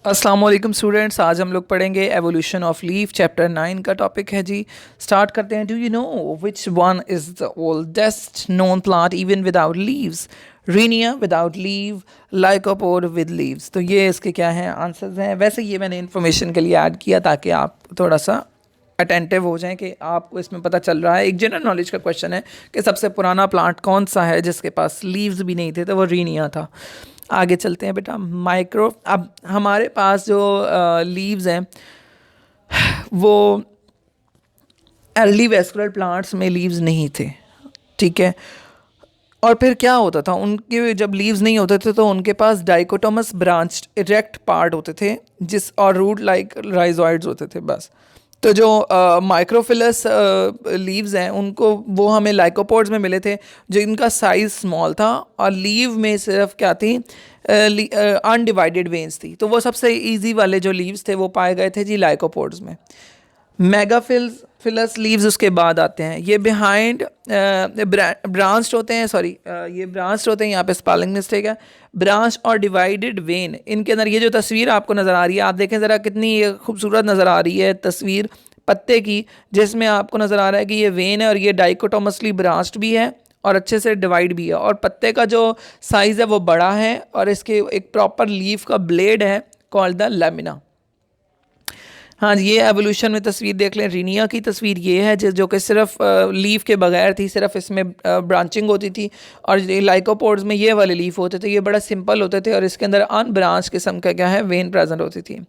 अस्सलाम वालेकुम स्टूडेंट्स, आज हम लोग पढ़ेंगे एवोल्यूशन ऑफ लीफ। चैप्टर 9 का टॉपिक है जी। स्टार्ट करते हैं। Do you know which one is the oldest known plant even without leaves? Rhynia without leaf, lycopod with leaves. तो ये इसके क्या हैं आंसर्स हैं। वैसे ये मैंने इन्फॉर्मेशन के लिए ऐड किया ताकि आप थोड़ा सा अटेंटिव हो जाएं कि आपको इसमें पता चल रहा है। एक जनरल नॉलेज का क्वेश्चन है कि सबसे पुराना प्लांट कौन सा है जिसके पास लीव्स भी नहीं थे, तो वो रीनिया था। आगे चलते हैं बेटा। माइक्रो, अब हमारे पास जो लीव्स हैं वो अर्ली वेस्कुलर प्लांट्स में लीव्स नहीं थे, ठीक है। और फिर क्या होता था, उनके जब लीव्स नहीं होते थे तो उनके पास डाइकोटोमस ब्रांच्ड इरेक्ट पार्ट होते थे जिस और रूट लाइक राइजोइड्स होते थे बस। तो जो माइक्रोफिलस लीव्स हैं उनको वो हमें लाइकोपोड्स में मिले थे जो इनका साइज़ स्मॉल था और लीव में सिर्फ क्या थी, अनडिवाइडेड वेन्स थी। तो वो सबसे इजी वाले जो लीव्स थे वो पाए गए थे जी लाइकोपोड्स में। मेगाफिलस लीव्स उसके बाद आते हैं। ये बिहाइंड ब्रांच्ड होते हैं, सॉरी ये ब्रांच्ड होते हैं, यहाँ पे स्पेलिंग मिस्टेक है। ब्रांच और डिवाइडेड वेन, इनके अंदर ये जो तस्वीर आपको नज़र आ रही है, आप देखें ज़रा कितनी खूबसूरत नज़र आ रही है तस्वीर पत्ते की, जिसमें आपको नज़र आ रहा है कि ये वेन है और ये डाइकोटोमसली ब्रांच्ड भी है और अच्छे से डिवाइड भी है और पत्ते का जो साइज़ है वो बड़ा है और इसके एक प्रॉपर लीफ का ब्लेड है कॉल्ड द लेमिना। हाँ जी, ये एवोल्यूशन में तस्वीर देख लें। रीनिया की तस्वीर ये है जो कि सिर्फ लीफ के बगैर थी, सिर्फ इसमें ब्रांचिंग होती थी। और लाइकोपोड्स में ये वाले लीफ होते थे, ये बड़ा सिंपल होते थे और इसके अंदर अनब्रांच किस्म का क्या है वेन प्रेजेंट होती थी।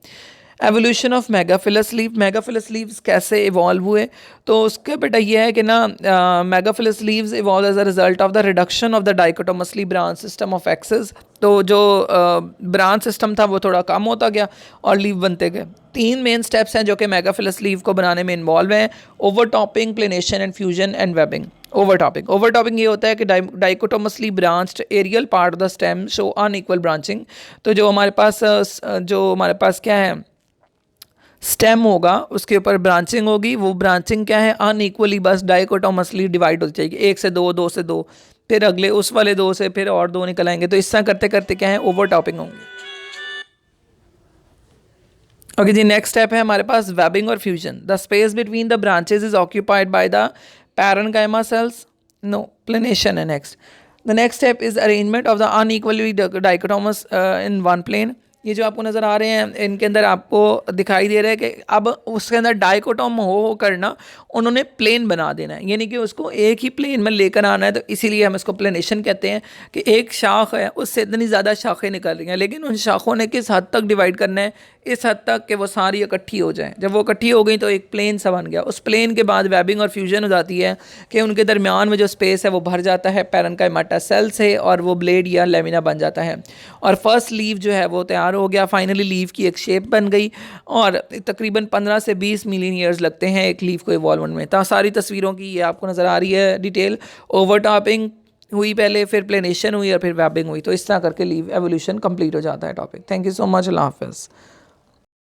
Evolution of megaphyllous leaf, megaphyllous leaves कैसे इवॉल्व हुए, तो उसके बेटा ये है कि ना megaphyllous leaves evolve as a result of the reduction of the dichotomously branch system of axes. तो जो ब्रांच सिस्टम था वो थोड़ा कम होता गया और लीव बनते गए। 3 मेन स्टेप्स हैं जो कि मेगाफिलस लीव को बनाने में इन्वॉल्व हैं: overtopping, planation and fusion and webbing. Overtopping ये होता है कि dichotomously branched aerial part of the stem show unequal branching. तो जो हमारे पास क्या है, स्टेम होगा, उसके ऊपर ब्रांचिंग होगी। वो ब्रांचिंग क्या है, अनइक्वली बस डाइकोटोमसली डिवाइड होती जाएगी, 1 से 2, 2 से 2, फिर अगले उस वाले 2 से फिर और 2 निकल आएंगे। तो इस तरह करते करते क्या है, ओवरटॉपिंग होंगी। ओके जी, नेक्स्ट स्टेप है हमारे पास वेबिंग और fusion. The space between the branches is occupied by the parenchyma cells. No, planation है next. The next step is arrangement of the unequally dichotomous in one plane. ये जो आपको नज़र आ रहे हैं इनके अंदर आपको दिखाई दे रहा है कि अब उसके अंदर डाइकोटोम हो करना उन्होंने प्लेन बना देना है, यानी कि उसको एक ही प्लेन में लेकर आना है। तो इसीलिए हम इसको प्लेनेशन कहते हैं कि एक शाख है उससे इतनी ज़्यादा शाखें निकल रही हैं, लेकिन उन शाखों ने किस हद तक डिवाइड करना है, इस हद तक कि वो सारी इकट्ठी हो जाएं। जब वो इकट्ठी हो गई तो एक प्लेन सा बन गया। उस प्लेन के बाद वेबिंग और फ्यूजन हो जाती है कि उनके दरमियान में जो स्पेस है वो भर जाता है पैरेन्काइमा सेल से और वो ब्लेड या लेमिना बन जाता है और फर्स्ट लीव जो है वो तैयार हो गया। फाइनली लीव की एक शेप बन गई और तकरीबन 15 से 20 मिलियन ईयर्स लगते हैं एक लीव को इवॉल्व में। तो सारी तस्वीरों की ये आपको नज़र आ रही है डिटेल। ओवरटॉपिंग हुई पहले, फिर प्लेनेशन हुई और फिर वेबिंग हुई। तो इस तरह करके लीव एवोल्यूशन कंप्लीट हो जाता है topic. Thank you so much, अल्लाह हाफ़िज़।